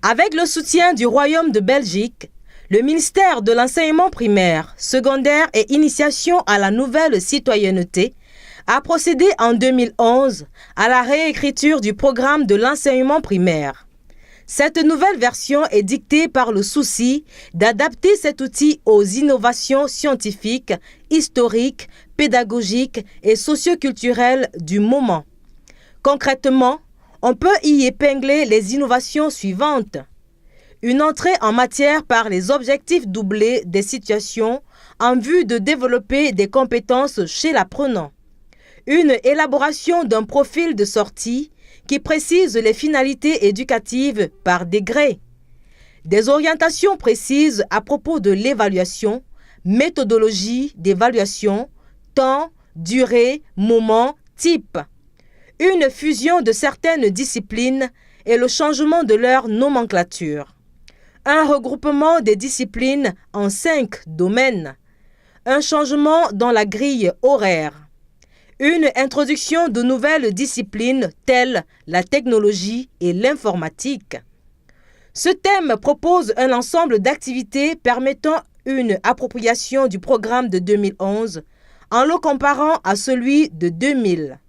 Avec le soutien du Royaume de Belgique, le ministère de l'Enseignement primaire, secondaire et initiation à la nouvelle citoyenneté a procédé en 2011 à la réécriture du programme de l'enseignement primaire. Cette nouvelle version est dictée par le souci d'adapter cet outil aux innovations scientifiques, historiques, pédagogiques et socioculturelles du moment. Concrètement, on peut y épingler les innovations suivantes. Une entrée en matière par les objectifs doublés des situations en vue de développer des compétences chez l'apprenant. Une élaboration d'un profil de sortie qui précise les finalités éducatives par degré. Des orientations précises à propos de l'évaluation, méthodologie d'évaluation, temps, durée, moment, type. Une fusion de certaines disciplines et le changement de leur nomenclature. Un regroupement des disciplines en 5 domaines. Un changement dans la grille horaire. Une introduction de nouvelles disciplines telles la technologie et l'informatique. Ce thème propose un ensemble d'activités permettant une appropriation du programme de 2011 en le comparant à celui de 2000.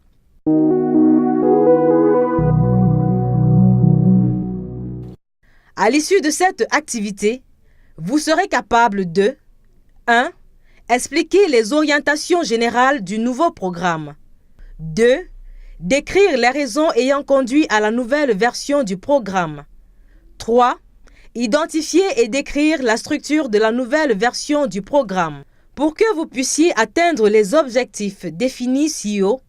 À l'issue de cette activité, vous serez capable de 1. Expliquer les orientations générales du nouveau programme. 2. Décrire les raisons ayant conduit à la nouvelle version du programme. 3. Identifier et décrire la structure de la nouvelle version du programme. Pour que vous puissiez atteindre les objectifs définis ci-haut,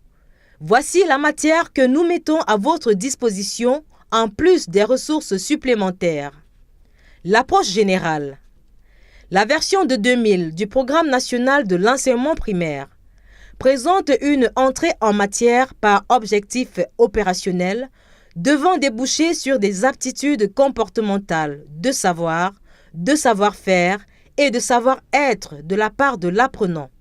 voici la matière que nous mettons à votre disposition en plus des ressources supplémentaires. L'approche générale. La version de 2000 du Programme national de l'enseignement primaire présente une entrée en matière par objectif opérationnel devant déboucher sur des aptitudes comportementales de savoir-faire et de savoir-être de la part de l'apprenant,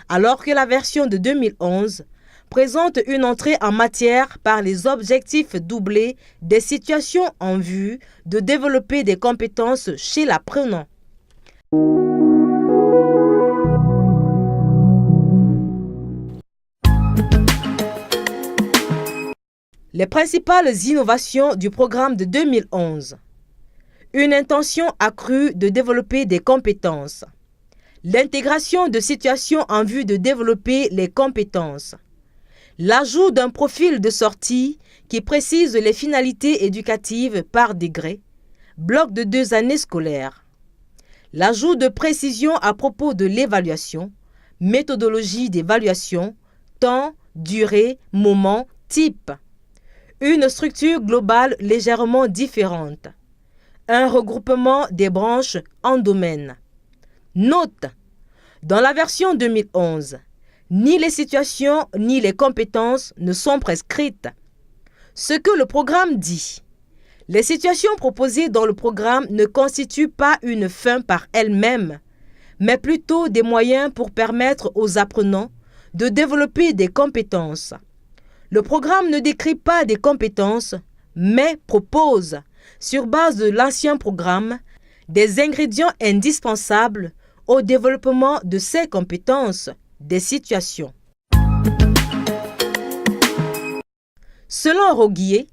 alors que la version de 2011 présente une entrée en matière par les objectifs doublés des situations en vue de développer des compétences chez l'apprenant. Les principales innovations du programme de 2011. Une intention accrue de développer des compétences. L'intégration de situations en vue de développer les compétences. L'ajout d'un profil de sortie qui précise les finalités éducatives par degré, bloc de 2 années scolaires. L'ajout de précisions à propos de l'évaluation, méthodologie d'évaluation, temps, durée, moment, type. Une structure globale légèrement différente. Un regroupement des branches en domaines. Note: dans la version 2011, ni les situations ni les compétences ne sont prescrites. Ce que le programme dit: les situations proposées dans le programme ne constituent pas une fin par elles-mêmes, mais plutôt des moyens pour permettre aux apprenants de développer des compétences. Le programme ne décrit pas des compétences, mais propose, sur base de l'ancien programme, des ingrédients indispensables au développement de ces compétences, des situations. Selon Roguier,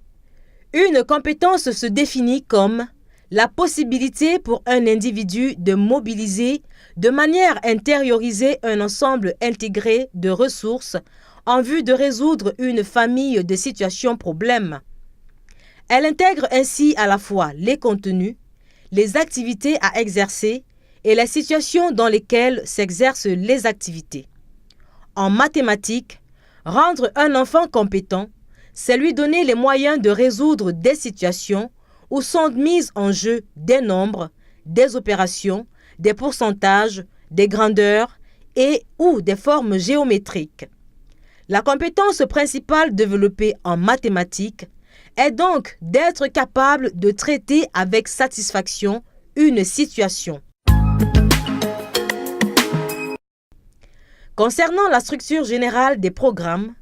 une compétence se définit comme la possibilité pour un individu de mobiliser de manière intériorisée un ensemble intégré de ressources en vue de résoudre une famille de situations problèmes. Elle intègre ainsi à la fois les contenus, les activités à exercer et les situations dans lesquelles s'exercent les activités. En mathématiques, rendre un enfant compétent, c'est lui donner les moyens de résoudre des situations où sont mises en jeu des nombres, des opérations, des pourcentages, des grandeurs et ou des formes géométriques. La compétence principale développée en mathématiques est donc d'être capable de traiter avec satisfaction une situation. Concernant la structure générale des programmes,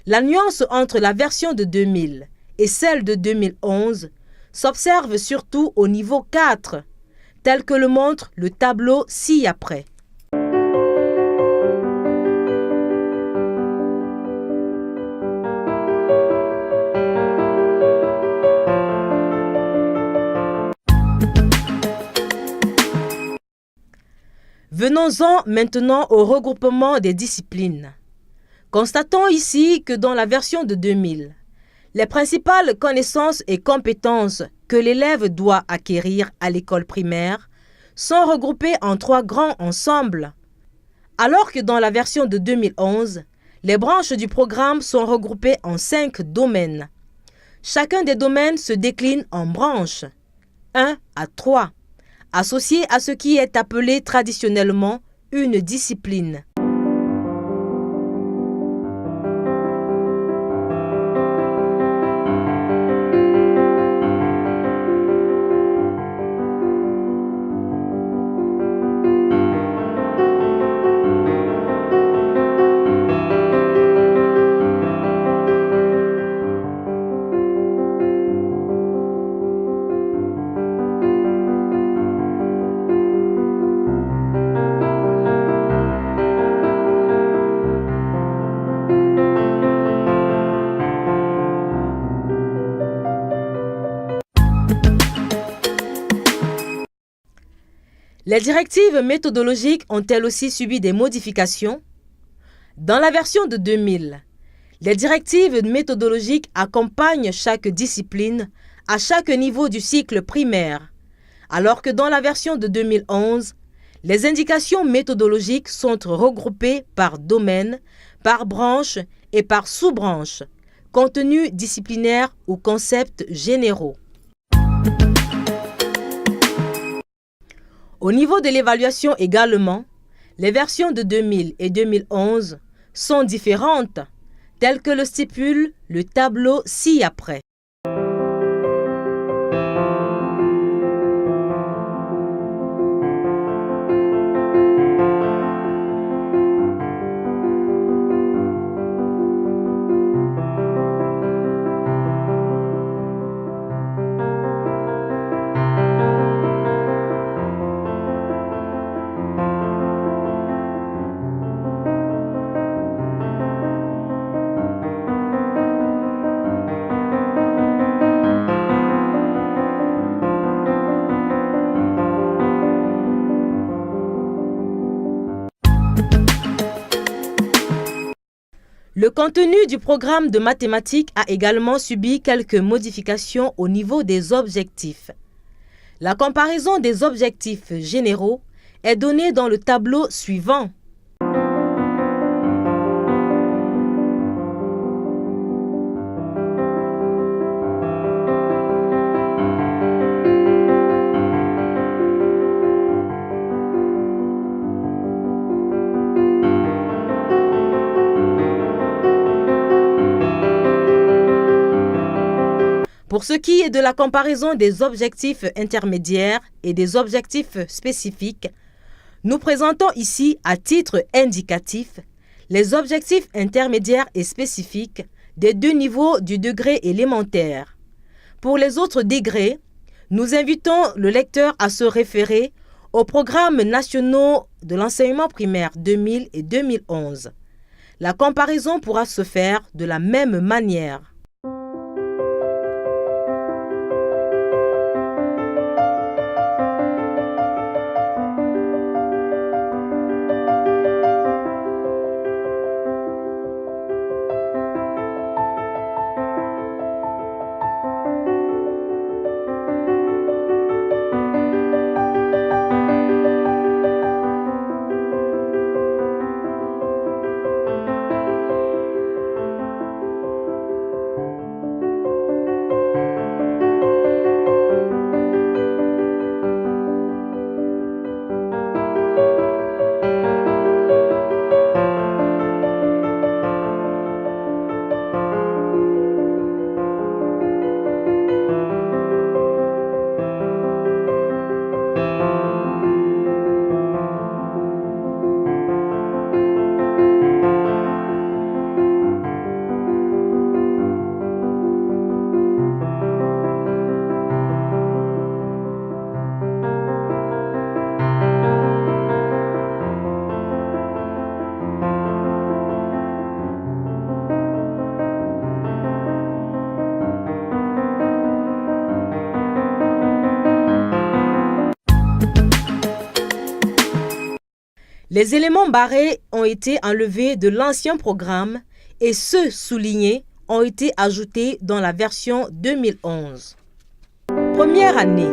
la nuance entre la version de 2000 et celle de 2011 s'observe surtout au niveau 4, tel que le montre le tableau ci-après. Venons-en maintenant au regroupement des disciplines. Constatons ici que dans la version de 2000, les principales connaissances et compétences que l'élève doit acquérir à l'école primaire sont regroupées en 3 grands ensembles, alors que dans la version de 2011, les branches du programme sont regroupées en 5 domaines. Chacun des domaines se décline en branches, 1 à 3, associées à ce qui est appelé traditionnellement une discipline. Les directives méthodologiques ont elles aussi subi des modifications. Dans la version de 2000, les directives méthodologiques accompagnent chaque discipline à chaque niveau du cycle primaire, alors que dans la version de 2011, les indications méthodologiques sont regroupées par domaine, par branche et par sous-branche, contenus disciplinaires ou concepts généraux. Au niveau de l'évaluation également, les versions de 2000 et 2011 sont différentes, telles que le stipule le tableau ci-après. Le contenu du programme de mathématiques a également subi quelques modifications au niveau des objectifs. La comparaison des objectifs généraux est donnée dans le tableau suivant. Pour ce qui est de la comparaison des objectifs intermédiaires et des objectifs spécifiques, nous présentons ici à titre indicatif les objectifs intermédiaires et spécifiques des 2 niveaux du degré élémentaire. Pour les autres degrés, nous invitons le lecteur à se référer aux programmes nationaux de l'enseignement primaire 2000 et 2011. La comparaison pourra se faire de la même manière. Les éléments barrés ont été enlevés de l'ancien programme et ceux soulignés ont été ajoutés dans la version 2011. Première année.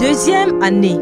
Deuxième année.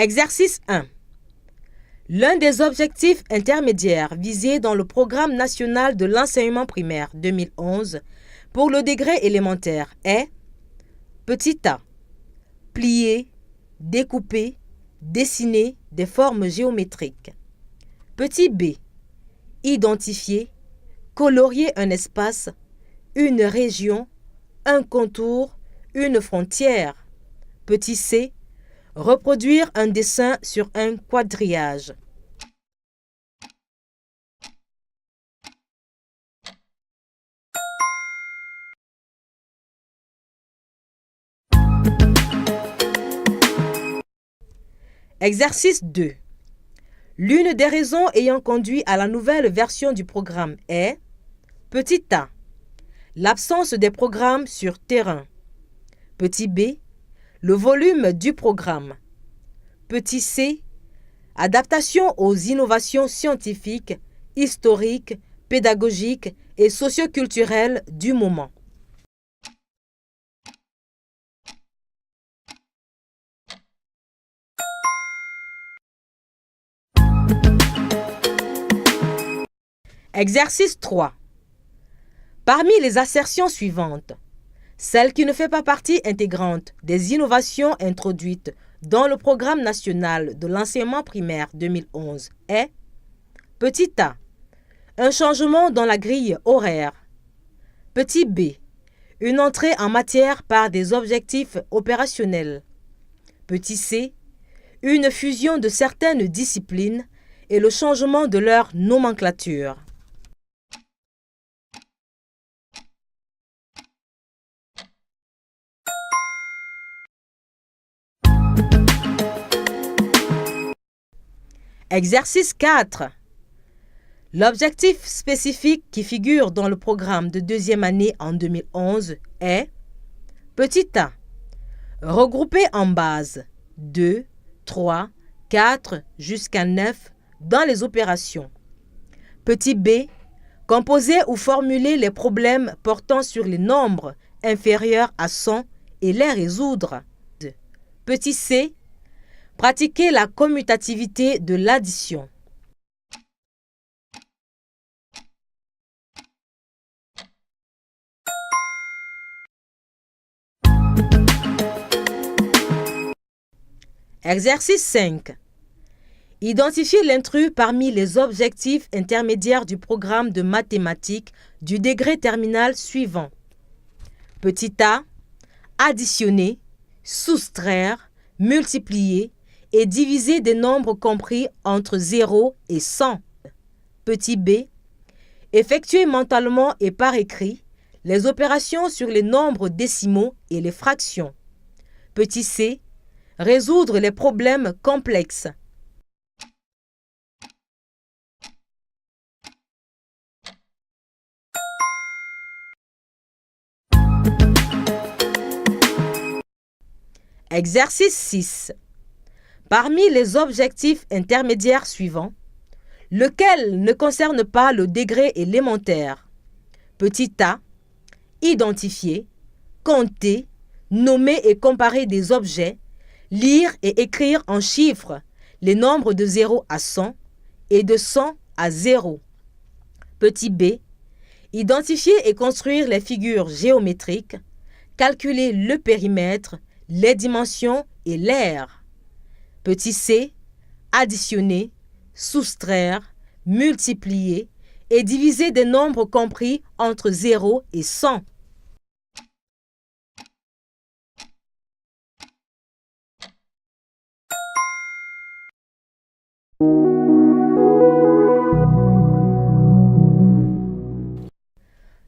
Exercice 1. L'un des objectifs intermédiaires visés dans le Programme national de l'enseignement primaire 2011 pour le degré élémentaire est petit a. Plier, découper, dessiner des formes géométriques. Petit b. Identifier, colorier un espace, une région, un contour, une frontière. Petit c. Reproduire un dessin sur un quadrillage. Exercice 2. L'une des raisons ayant conduit à la nouvelle version du programme est petit a. L'absence des programmes sur terrain. Petit b. Le volume du programme. Petit c. Adaptation aux innovations scientifiques, historiques, pédagogiques et socioculturelles du moment. Exercice 3. Parmi les assertions suivantes, celle qui ne fait pas partie intégrante des innovations introduites dans le Programme national de l'enseignement primaire 2011 est petit a. Un changement dans la grille horaire. Petit b. Une entrée en matière par des objectifs opérationnels. Petit c. Une fusion de certaines disciplines et le changement de leur nomenclature. Exercice 4. L'objectif spécifique qui figure dans le programme de deuxième année en 2011 est petit a. Regrouper en base 2, 3, 4 jusqu'à 9 dans les opérations. Petit b. Composer ou formuler les problèmes portant sur les nombres inférieurs à 100 et les résoudre. Petit c. Pratiquer la commutativité de l'addition. Exercice 5. Identifier l'intrus parmi les objectifs intermédiaires du programme de mathématiques du degré terminal suivant. Petit a. Additionner, soustraire, multiplier et diviser des nombres compris entre 0 et 100. Petit b. Effectuer mentalement et par écrit les opérations sur les nombres décimaux et les fractions. Petit c. Résoudre les problèmes complexes. Exercice 6. Parmi les objectifs intermédiaires suivants, lequel ne concerne pas le degré élémentaire? Petit a. Identifier, compter, nommer et comparer des objets, lire et écrire en chiffres les nombres de 0 à 100 et de 100 à 0. Petit b. Identifier et construire les figures géométriques, calculer le périmètre, les dimensions et l'aire. Petit c. Additionner, soustraire, multiplier et diviser des nombres compris entre 0 et 100.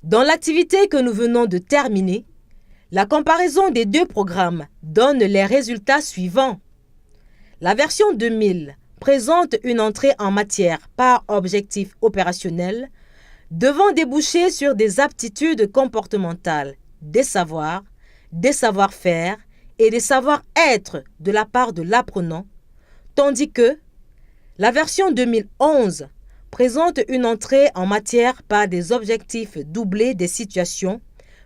Dans l'activité que nous venons de terminer, la comparaison des deux programmes donne les résultats suivants. La version 2000 présente une entrée en matière par objectif opérationnel devant déboucher sur des aptitudes comportementales, des savoirs, des savoir-faire et des savoir-être de la part de l'apprenant, tandis que la version 2011 présente une entrée en matière par des objectifs doublés des situations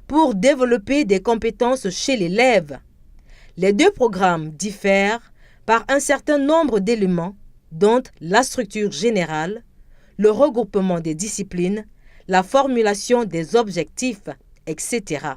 pour développer des compétences chez l'élève. Les deux programmes diffèrent par un certain nombre d'éléments, dont la structure générale, le regroupement des disciplines, la formulation des objectifs, etc.